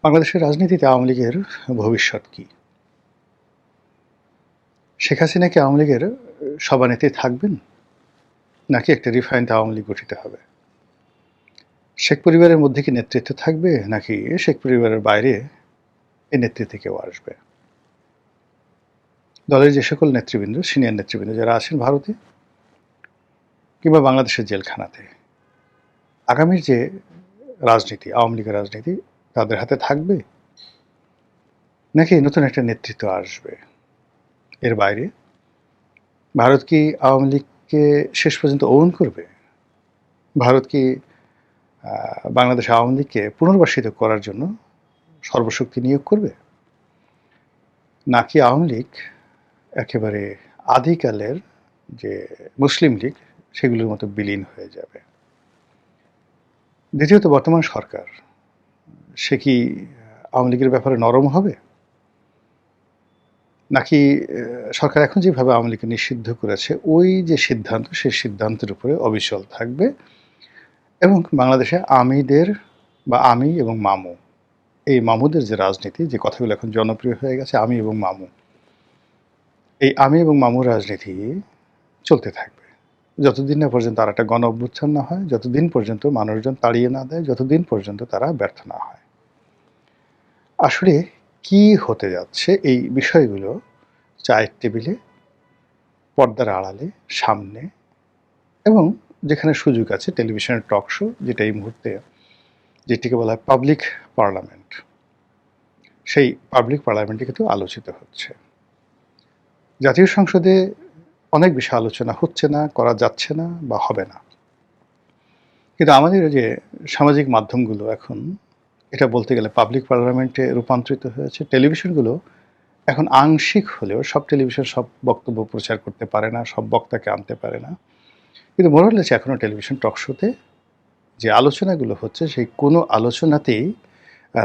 বাংলাদেশের রাজনীতিতে আওয়ামী লীগের ভবিষ্যৎ কি? শেখ হাসিনা কি আওয়ামী লীগের সভানেত্রী থাকবেন? নাকি একটা রিফাইন্ড আওয়ামী লীগ গঠিত হবে? শেখ পরিবারের মধ্যে কি নেতৃত্ব থাকবে? নাকি শেখ পরিবারের বাইরে এই নেতৃত্বে কেউ আসবে? দলের যে সকল নেতৃবৃন্দ, সিনিয়র নেতৃবৃন্দ যারা আছেন ভারতে কিংবা বাংলাদেশের জেলখানাতে, আগামীর যে রাজনীতি, আওয়ামী লীগের রাজনীতি তাদের হাতে থাকবে? নাকি নতুন একটা নেতৃত্ব আসবে? এর বাইরে ভারত কি আওয়ামী লীগকে শেষ পর্যন্ত ওন করবে? ভারত কি বাংলাদেশ আওয়ামী লীগকে পুনর্বাসিত করার জন্য সর্বশক্তি নিয়োগ করবে? নাকি আওয়ামী লীগ একেবারে আদিকালের যে মুসলিম লীগ সেগুলোর মতো বিলীন হয়ে যাবে? দ্বিতীয়ত বর্তমান সরকার সে কি আওয়ামী লীগের ব্যাপারে নরম হবে? নাকি সরকার এখন যেভাবে আওয়ামী লীগকে নিষিদ্ধ করেছে ওই যে সিদ্ধান্ত সেই সিদ্ধান্তের উপরে অবিচল থাকবে এবং বাংলাদেশে আমিদের বা আমি এবং মামু এই মামুদের যে রাজনীতি, যে কথাগুলো এখন জনপ্রিয় হয়ে গেছে, আমি এবং মামু, এই আমি এবং মামুর রাজনীতি চলতে থাকবে যতদিন না পর্যন্ত আর একটা গণ অভ্যুত্থান না হয়, যতদিন পর্যন্ত মানুষজন তাড়িয়ে না দেয়, যতদিন পর্যন্ত তারা ব্যর্থ না হয়। আসলে কি হতে যাচ্ছে এই বিষয়গুলো চায়ের টেবিলে, পর্দার আড়ালে, সামনে এবং যেখানে সুযোগ আছে টেলিভিশনের টক শো, যেটা এই মুহূর্তে যেটিকে বলা হয় পাবলিক পার্লামেন্ট, সেই পাবলিক পার্লামেন্টে কিন্তু আলোচিত হচ্ছে। জাতীয় সংসদে অনেক বিষয় আলোচনা হচ্ছে না, করা যাচ্ছে না বা হবে না, কিন্তু আমাদের যে সামাজিক মাধ্যমগুলো এখন এটা বলতে গেলে পাবলিক পার্লামেন্টে রূপান্তরিত হয়েছে। টেলিভিশনগুলো এখন আংশিক হলেও, সব টেলিভিশন সব বক্তব্য প্রচার করতে পারে না, সব বক্তাকে আনতে পারে না, কিন্তু মোরালেস এখনও টেলিভিশন টক শোতে যে আলোচনাগুলো হচ্ছে সেই কোনো আলোচনাতেই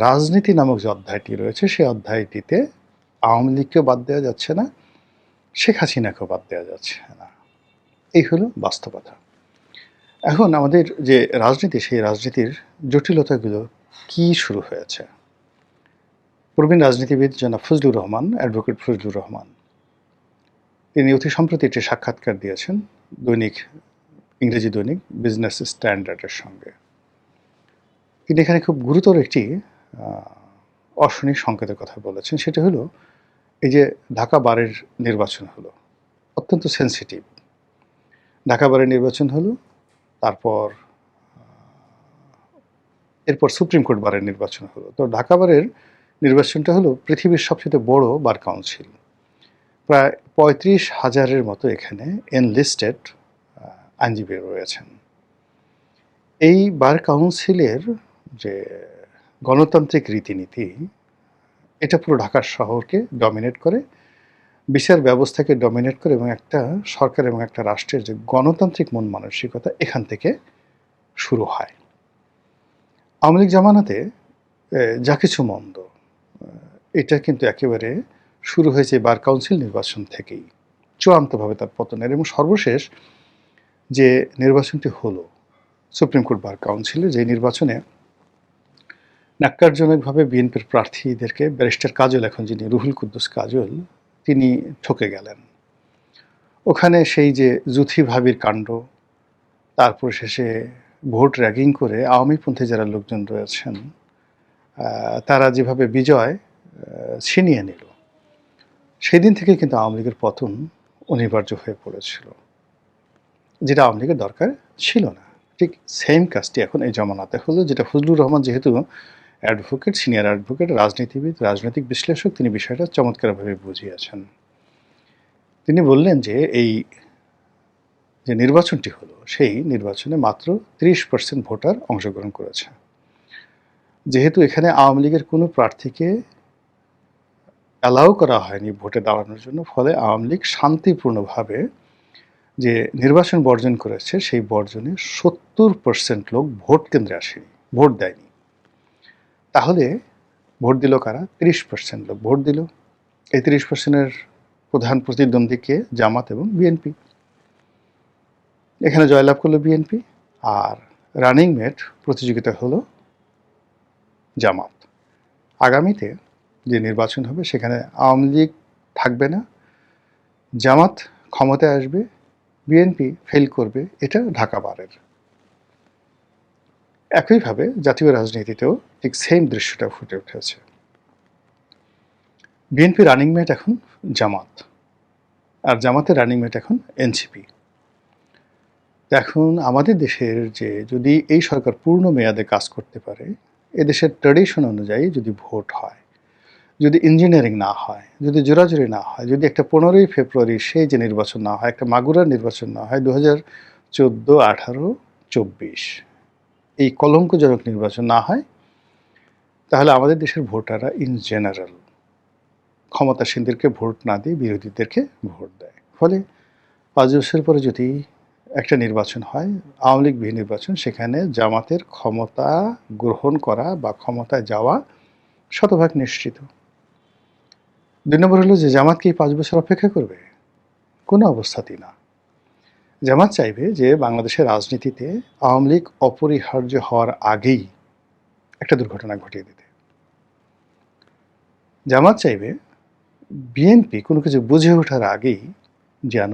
রাজনীতি নামক যে অধ্যায়টি রয়েছে সেই অধ্যায়টিতে আওয়ামী লীগকেও বাদ দেওয়া যাচ্ছে না, শেখ হাসিনাকেও বাদ দেওয়া যাচ্ছে না। এই হলো বাস্তবতা। এখন আমাদের যে রাজনীতি, সেই রাজনীতির জটিলতাগুলো কি শুরু হয়েছে। প্রবীণ রাজনীতিবিদ জনাব ফজলুর রহমান, অ্যাডভোকেট ফজলুর রহমান, তিনি অতি সম্প্রতি একটি সাক্ষাৎকার দিয়েছেন দৈনিক, ইংরেজি দৈনিক বিজনেস স্ট্যান্ডার্ডের সঙ্গে। তিনি এখানে খুব গুরুতর একটি অশনি সংকেতের কথা বলেছেন। সেটা হলো এই যে ঢাকা বারের নির্বাচন হলো, অত্যন্ত সেন্সিটিভ। ঢাকা বারের নির্বাচন হলো, তারপর এরপর সুপ্রিম কোর্ট বারের নির্বাচন হলো। তো ঢাকা বারের নির্বাচনটা হলো পৃথিবীর সবচেয়ে বড় বার কাউন্সিল। প্রায় ৩৫,০০০-এর মতো এখানে এনলিস্টেড আইনজীবী রয়েছেন। এই বার কাউন্সিলের যে গণতান্ত্রিক রীতিনীতি, এটা পুরো ঢাকা শহরকে ডমিনেট করে, বিচার ব্যবস্থাকে ডমিনেট করে এবং একটা সরকার এবং একটা রাষ্ট্রের যে গণতান্ত্রিক মন মানসিকতা এখান থেকে শুরু হয়। আওয়ামী লীগ জামানাতে যা কিছু মন্দ, এটা কিন্তু একেবারে শুরু হয়েছে বার কাউন্সিল নির্বাচন থেকেই, চূড়ান্তভাবে তার পতনের। এবং সর্বশেষ যে নির্বাচনটি হলো সুপ্রিম কোর্ট বার কাউন্সিলে, যে নির্বাচনে ন্যাক্কারজনকভাবে বিএনপির প্রার্থীদেরকে ব্যারিস্টার কাজল, এখন যিনি রুহুল কুদ্দুস কাজল, তিনি ঠকে গেলেন। ওখানে সেই যে জুথি ভাবির কাণ্ড, তারপর শেষে ভোট র্যাগিং করে আওয়ামীপন্থী যারা লোকজন রয়েছেন তারা যেভাবে বিজয় ছিনিয়ে নিল, সেদিন থেকে কিন্তু আওয়ামী লীগের পতন অনিবার্য হয়ে পড়েছিল, যেটা আওয়ামী লীগের দরকার ছিল না। ঠিক সেম কাজটি এখন এই জমানাতে হলো, যেটা ফজলুর রহমান যেহেতু অ্যাডভোকেট, সিনিয়র অ্যাডভোকেট, রাজনীতিবিদ, রাজনৈতিক বিশ্লেষক, তিনি বিষয়টা চমৎকারভাবে বুঝিয়েছেন। তিনি বললেন যে এই যে নির্বাচনটি হলো, সেই নির্বাচনে মাত্র ৩০% ভোটার অংশগ্রহণ করেছে। যেহেতু এখানে আওয়ামী লীগের কোনো প্রার্থীকে অ্যালাউ করা হয়নি ভোটে দাঁড়ানোর জন্য, ফলে আওয়ামী লীগ শান্তিপূর্ণভাবে যে নির্বাচন বর্জন করেছে, সেই বর্জনে ৭০% লোক ভোট কেন্দ্রে আসেনি, ভোট দেয়নি। তাহলে ভোট দিল কারা? ৩০% লোক ভোট দিল। এই ৩০%-এর প্রধান প্রতিদ্বন্দ্বীকে জামাত এবং বিএনপি। এখানে জয়লাভ করলো বিএনপি, আর রানিং মেট প্রতিযোগিতা হলো জামাত। আগামীতে যে নির্বাচন হবে সেখানে আওয়ামী লীগ থাকবে না, জামাত ক্ষমতায় আসবে, বিএনপি ফেল করবে, এটা ঢাকা বারের। একইভাবে জাতীয় রাজনীতিতেও ঠিক সেম দৃশ্যটা ফুটে উঠেছে। বিএনপি রানিং মেট এখন জামাত, আর জামাতের রানিং মেট এখন এনসিপি। এখন আমাদের দেশের যে যদি এই সরকার পূর্ণ মেয়াদে কাজ করতে পারে, এদেশের ট্র্যাডিশন অনুযায়ী যদি ভোট হয়, যদি ইঞ্জিনিয়ারিং না হয়, যদি জোরাজুরি না হয়, যদি একটা 15ই ফেব্রুয়ারি সেই যে নির্বাচন না হয়, একটা মাগুরার নির্বাচন না হয়, 2014, 18, 24 এই কলঙ্কজনক নির্বাচন না হয়, তাহলে আমাদের দেশের ভোটাররা ইন জেনারেল ক্ষমতাসীনদেরকে ভোট না দিয়ে বিরোধীদেরকে ভোট দেয়। ফলে 5 বছর পরে যদি একটা নির্বাচন হয়, আওয়ামী লীগ বিহীন নির্বাচন, সেখানে জামাতের ক্ষমতা গ্রহণ করা বা ক্ষমতায় যাওয়া শতভাগ নিশ্চিত। 2 নম্বর হলো যে জামাত কি 5 বছর অপেক্ষা করবে? কোনো অবস্থাতেই না। জামাত চাইবে যে বাংলাদেশের রাজনীতিতে আওয়ামী লীগ অপরিহার্য হওয়ার আগেই একটা দুর্ঘটনা ঘটিয়ে দিতে। জামাত চাইবে বিএনপি কোনো কিছু বুঝে ওঠার আগেই যেন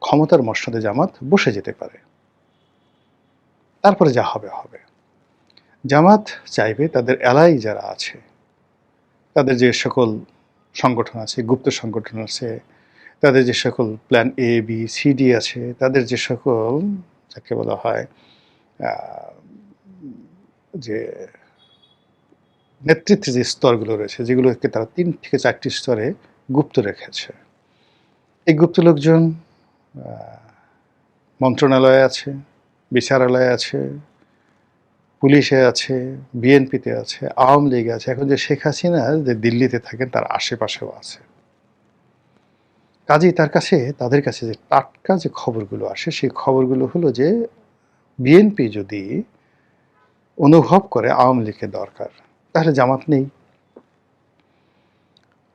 ক্ষমতার মসনদে জামাত বসে যেতে পারে, তারপরে যা হবে হবে। জামাত চাইবে তাদের এলাই যারা আছে, তাদের যে সকল সংগঠন আছে, গুপ্ত সংগঠন আছে, তাদের যে সকল plan A B C D আছে, তাদের যে সকল যাকে বলা হয় যে নেতৃত্বের যে স্তরগুলো রয়েছে, যেগুলোকে তারা 3 থেকে 4টি স্তরে গুপ্ত রেখেছে, এই গুপ্ত লোকজন মন্ত্রণালয়ে আছে, বিচারালয়ে আছে, পুলিশে আছে, বিএনপিতে আছে, আওয়ামী লীগে আছে, এখন যে শেখ হাসিনা যে দিল্লিতে থাকেন তার আশেপাশেও আছে। কাজেই তাদের কাছে যে টাটকা যে খবরগুলো আসে, সেই খবরগুলো হলো যে বিএনপি যদি অনুভব করে আওয়ামী লীগের দরকার, তাহলে জামাত নেই।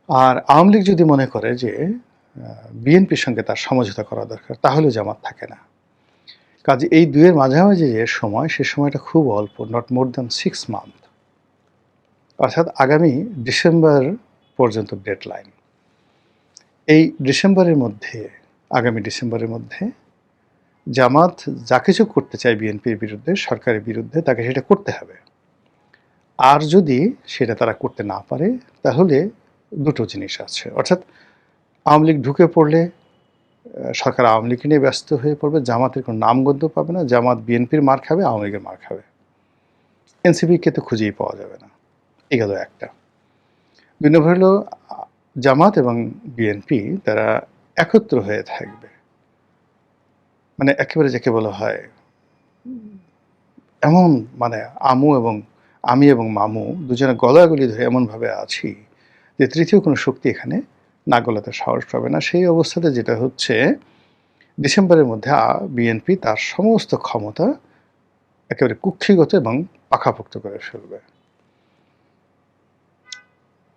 আর আওয়ামী লীগ যদি মনে করে যে বিএনপির সঙ্গে তার সমঝোতা করা দরকার, তাহলে জামাত থাকে না। কাজে এই দুয়ের মাঝামাঝি যে সময়, সে সময়টা খুব অল্প, নট মোর দ্যান 6 মান্থ, অর্থাৎ আগামী ডিসেম্বর পর্যন্ত ডেডলাইন। এই ডিসেম্বরের মধ্যে, আগামী ডিসেম্বরের মধ্যে জামাত যা কিছু করতে চায় বিএনপির বিরুদ্ধে, সরকারের বিরুদ্ধে, তাকে সেটা করতে হবে। আর যদি সেটা তারা করতে না পারে, তাহলে দুটো জিনিস আছে, অর্থাৎ আওয়ামী লীগ ঢুকে পড়লে সরকার আওয়ামী লীগকে নিয়ে ব্যস্ত হয়ে পড়বে, জামাতের কোনো নামগন্ধ পাবে না, জামাত বিএনপির মার খাবে, আওয়ামী লীগের মার খাবে, এনসিপিকে তো খুঁজেই পাওয়া যাবে না। এই গেল একটা। 2 নম্বর হলো জামাত এবং বিএনপি তারা একত্র হয়ে থাকবে, মানে একেবারে যাকে বলা হয় এমন, মানে আমি এবং মামু দুজনে গলাগলি ধরে এমনভাবে আছি যে তৃতীয় কোনো শক্তি এখানে না গলাতে সাহস পাবে না। সেই অবস্থাতে যেটা হচ্ছে, ডিসেম্বরের মধ্যে বিএনপি তার সমস্ত ক্ষমতা একেবারে কুক্ষিগত এবং পাকাপোক্ত করে ফেলবে।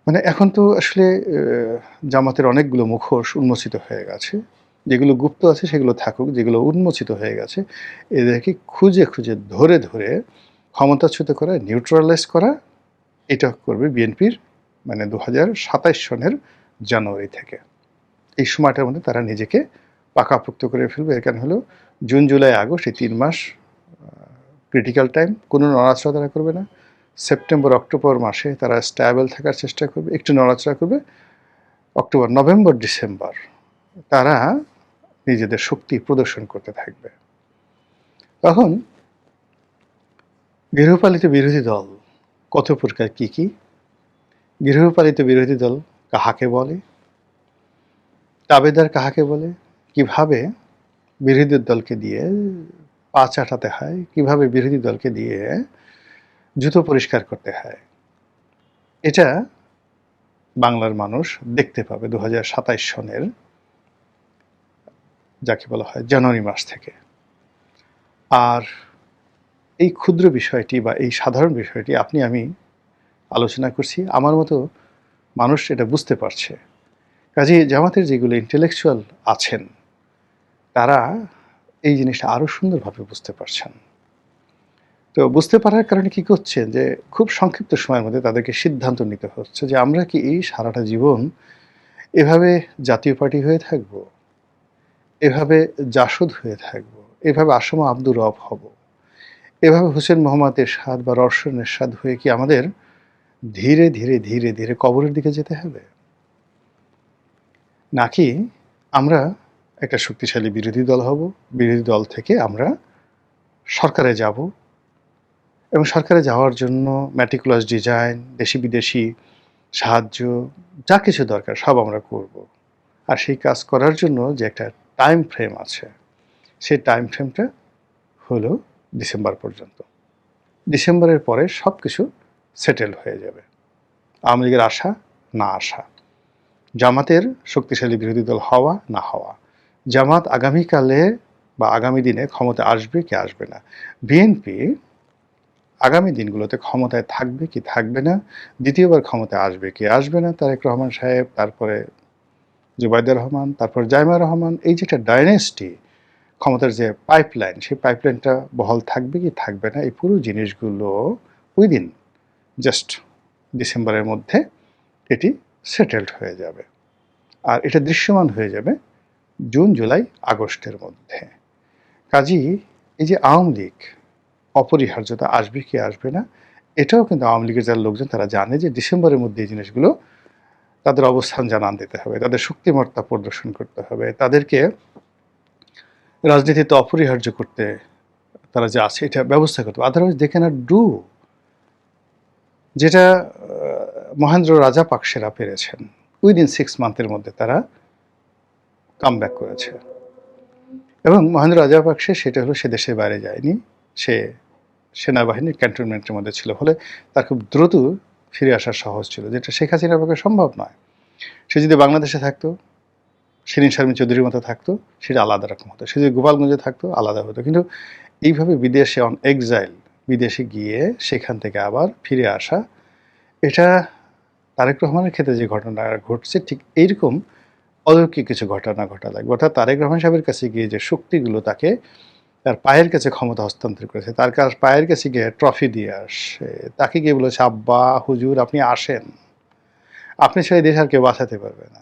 মানে এখন তো আসলে জামাতের অনেকগুলো মুখোশ উন্মোচিত হয়ে গেছে, যেগুলো গুপ্ত আছে সেগুলো থাকুক, যেগুলো উন্মোচিত হয়ে গেছে এদেরকে খুঁজে খুঁজে ধরে ধরে ক্ষমতাচ্যুত করা, নিউট্রালাইজ করা, এটা করবে বিএনপির, মানে 2027 সনের জানুয়ারি থেকে। এই সময়টার মধ্যে তারা নিজেকে পাকাপোক্ত করে ফেলবে। এর কারণ হলো জুন জুলাই আগস্ট এই 3 মাস ক্রিটিক্যাল টাইম, কোনো নড়াচড়া তারা করবে না। সেপ্টেম্বর অক্টোবর মাসে তারা স্ট্যাবল থাকার চেষ্টা করবে, একটু নড়াচড়া করবে। অক্টোবর নভেম্বর ডিসেম্বর তারা নিজেদের শক্তি প্রদর্শন করতে থাকবে। তখন গৃহপালিত বিরোধী দল কত প্রকার, কি কি গৃহপালিত বিরোধী দল কাহাকে বলে, তাবেদার কাহাকে বলে, কিভাবে বিরোধী দলকে দিয়ে পা চাটাতে হয়, কিভাবে বিরোধী দলকে দিয়ে জুতো পরিষ্কার করতে হয়, এটা বাংলার মানুষ দেখতে পাবে 2027 সনের যাকে বলা হয় জানুয়ারি মাস থেকে। আর এই ক্ষুদ্র বিষয়টি বা এই সাধারণ বিষয়টি আপনি আমি আলোচনা করছি, আমার মতো মানুষ এটা বুঝতে পারছে। কাজেই জামাতের যেগুলো ইন্টেলেকচুয়াল আছেন, তারা এই জিনিসটা আরও সুন্দরভাবে বুঝতে পারছেন। তো বুঝতে পারার কারণে কি করছেন যে খুব সংক্ষিপ্ত সময়ের মধ্যে তাদেরকে সিদ্ধান্ত নিতে হচ্ছে যে আমরা কি এই সারাটা জীবন এভাবে জাতীয় পার্টি হয়ে থাকব, এভাবে জাসদ হয়ে থাকব, এভাবে আসম আব্দুর রব হব, এভাবে হোসেন মোহাম্মদ এরশাদ বা রওশন এরশাদ হয়ে কি আমাদের ধীরে ধীরে ধীরে ধীরে কবরের দিকে যেতে হবে, নাকি আমরা একটা শক্তিশালী বিরোধী দল হব, বিরোধী দল থেকে আমরা সরকারে যাব এবং সরকারে যাওয়ার জন্য ম্যাটিকুলাস ডিজাইন, দেশি বিদেশি সাহায্য, যা কিছু দরকার সব আমরা করব। আর সেই কাজ করার জন্য যে একটা টাইম ফ্রেম আছে, সেই টাইম ফ্রেমটা হলো ডিসেম্বর পর্যন্ত। ডিসেম্বরের পরে সব কিছু সেটেল হয়ে যাবে। আওয়ামী লীগের আসা না আসা, জামাতের শক্তিশালী বিরোধী দল হওয়া না হওয়া, জামাত আগামীকালে বা আগামী দিনে ক্ষমতা আসবে কি আসবে না, বিএনপি আগামী দিনগুলোতে ক্ষমতায় থাকবে কি থাকবে না, দ্বিতীয়বার ক্ষমতায় আসবে কি আসবে না, তারেক রহমান সাহেব, তারপরে জুবাইদুর রহমান, তারপর জাইমা রহমান, এই যে একটা ডাইনেস্টি, ক্ষমতার যে পাইপলাইন, সেই পাইপলাইনটা বহাল থাকবে কি থাকবে না, এই পুরো জিনিসগুলো উইদিন জাস্ট ডিসেম্বরের মধ্যে এটি সেটেলড হয়ে যাবে। আর এটা দৃশ্যমান হয়ে যাবে জুন, জুলাই, আগস্টের মধ্যে। কাজেই এই যে আওয়ামী লীগ অপরিহার্যতা আসবে কি আসবে না, এটাও কিন্তু আওয়ামী লীগের যারা লোকজন তারা জানে যে ডিসেম্বরের মধ্যে এই জিনিসগুলো তাদের অবস্থান জানান দিতে হবে, তাদের শক্তিমত্তা প্রদর্শন করতে হবে, তাদেরকে রাজনীতিতে অপরিহার্য করতে তারা যে আছে এটা ব্যবস্থা করতে হবে। আদারওয়াইজ দে ক্যানট ডু যেটা মহেন্দ্র রাজাপাকসেরা পেরেছেন। উইদিন 6 মান্থের মধ্যে তারা কাম ব্যাক করেছে। এবং মহেন্দ্র রাজাপাকসে সেটা হলো সে দেশের বাইরে যায়নি, সে সেনাবাহিনীর ক্যান্টনমেন্টের মধ্যে ছিল, ফলে তার খুব দ্রুত ফিরে আসা সহজ ছিল, যেটা শেখ হাসিনার পক্ষে সম্ভব নয়। সে যদি বাংলাদেশে থাকতো, শিরিন শারমিন চৌধুরীর মতো থাকতো, সেটা আলাদা রকম হতো। সে যদি গোপালগঞ্জে থাকতো আলাদা হতো। কিন্তু এইভাবে বিদেশে অন এক্সাইল, বিদেশে গিয়ে সেখান থেকে আবার ফিরে আসা, এটা তারেক রহমানের ক্ষেত্রে যে ঘটনা ঘটছে ঠিক এইরকম অলৌকিক কিছু ঘটনা ঘটা লাগবে। অর্থাৎ তারেক রহমান সাহেবের কাছে গিয়ে যে শক্তিগুলো তাকে তার পায়ের কাছে ক্ষমতা হস্তান্তর করেছে, তার পায়ের কাছে গিয়ে ট্রফি দিয়ে আসে, তাকে গিয়ে বলেছে আব্বা হুজুর আপনি আসেন, আপনি ছেড়ে দেশ আর কেউ বাঁচাতে পারবে না।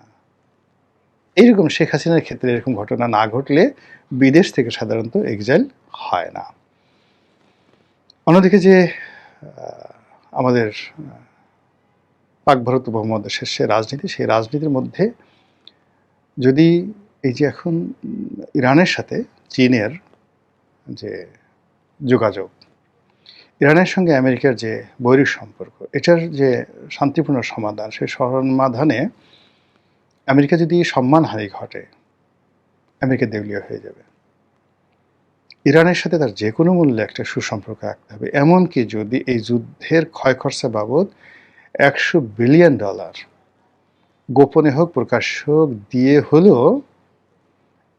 এইরকম শেখ হাসিনার ক্ষেত্রে এরকম ঘটনা না ঘটলে বিদেশ থেকে সাধারণত এক্সাইল হয় না। অন্যদিকে যে আমাদের পাক ভারত উপমহাদেশের সে রাজনীতি, সেই রাজনীতির মধ্যে যদি এই যে এখন ইরানের সাথে চীনের যে যোগাযোগ, ইরানের সঙ্গে আমেরিকার যে বৈরিক সম্পর্ক, এটার যে শান্তিপূর্ণ সমাধান, সেই সমাধানে আমেরিকা যদি সম্মানহানি ঘটে, আমেরিকা দেউলিয়া হয়ে যাবে। ইরানের সাথে তার যে কোনো মূল্যে একটা সুসম্পর্ক রাখতে হবে। এমনকি যদি এই যুদ্ধের ক্ষয় খরচা বাবদ $100 বিলিয়ন গোপনে হোক প্রকাশ্য হোক দিয়ে হলেও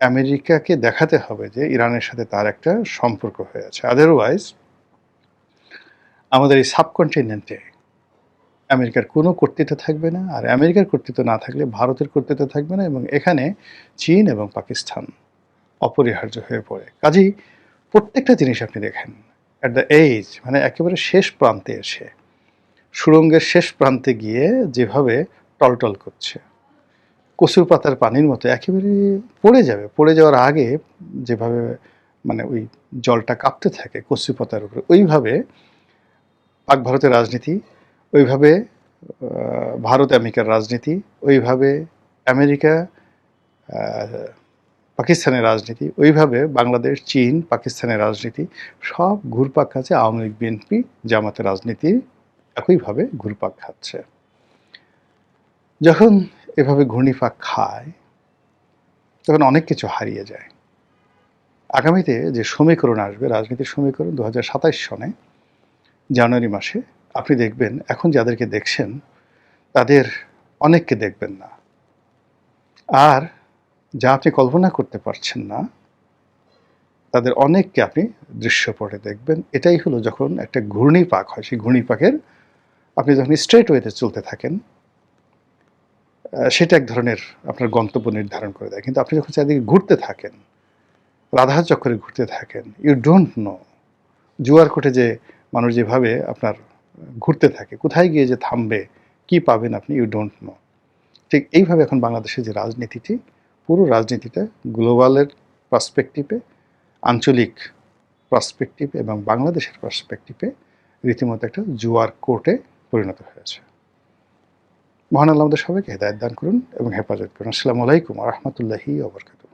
আমেরিকাকে দেখাতে হবে যে ইরানের সাথে তার একটা সম্পর্ক হয়ে আছে। আদারওয়াইজ আমাদের এই সাবকন্টিনেন্টে আমেরিকার কোনো কর্তৃত্ব থাকবে না, আর আমেরিকার কর্তৃত্ব না থাকলে ভারতের কর্তৃত্ব থাকবে না, এবং এখানে চীন এবং পাকিস্তান অপরিহার্য হয়ে পড়ে। কাজেই প্রত্যেকটা জিনিস আপনি দেখেন অ্যাট দ্য এজ, মানে একেবারে শেষ প্রান্তে এসে, সুড়ঙ্গের শেষ প্রান্তে গিয়ে যেভাবে টলটল করছে, কচুর পাতার পানির মতো একেবারে পড়ে যাবে, পড়ে যাওয়ার আগে যেভাবে মানে ওই জলটা কাঁপতে থাকে কচু পাতার উপরে, ওইভাবে পাক ভারতের রাজনীতি, ওইভাবে ভারত আমেরিকার রাজনীতি, ওইভাবে আমেরিকা পাকিস্তানের রাজনীতি, ওইভাবে বাংলাদেশ, চীন, পাকিস্তানের রাজনীতি, সব ঘুরপাক খাচ্ছে। আওয়ামী লীগ, বিএনপি, জামাতের রাজনীতি একইভাবে ঘুরপাক খাচ্ছে। যখন এভাবে ঘূর্ণিপাক খায় তখন অনেক কিছু হারিয়ে যায়। আগামীতে যে সমীকরণ আসবে, রাজনীতির সমীকরণ 2027 সনে জানুয়ারি মাসে, আপনি দেখবেন এখন যাদেরকে দেখছেন তাদের অনেককে দেখবেন না, আর যা আপনি কল্পনা করতে পারছেন না তাদের অনেককে আপনি দৃশ্যপটে দেখবেন। এটাই হলো যখন একটা ঘূর্ণিপাক হয়, সেই ঘূর্ণিপাকের আপনি যখন স্ট্রেট ওয়েতে চলতে থাকেন, সেটা এক ধরনের আপনার গন্তব্য নির্ধারণ করে দেয়। কিন্তু আপনি যখন চারিদিকে ঘুরতে থাকেন, রাধাচক্রে ঘুরতে থাকেন, ইউ ডোন্ট নো জুয়ার কোর্টে যে মানুষ যেভাবে আপনার ঘুরতে থাকে, কোথায় গিয়ে যে থামবে, কি পাবেন আপনি, ইউ ডোন্ট নো। ঠিক এইভাবে এখন বাংলাদেশের যে রাজনীতিটি, পুরো রাজনীতিটা গ্লোবালের পার্সপেক্টিভে, আঞ্চলিক পার্সপেক্টিভ এবং বাংলাদেশের পার্সপেক্টিভে রীতিমতো একটা জুয়ার কোর্টে পরিণত হয়েছে। মহান আল্লাহ আমাদের সবাইকে হেদায়েত দান করুন এবং হেফাজত করুন। আসসালামু আলাইকুম ওয়া রাহমাতুল্লাহি ওয়া বারাকাতুহু।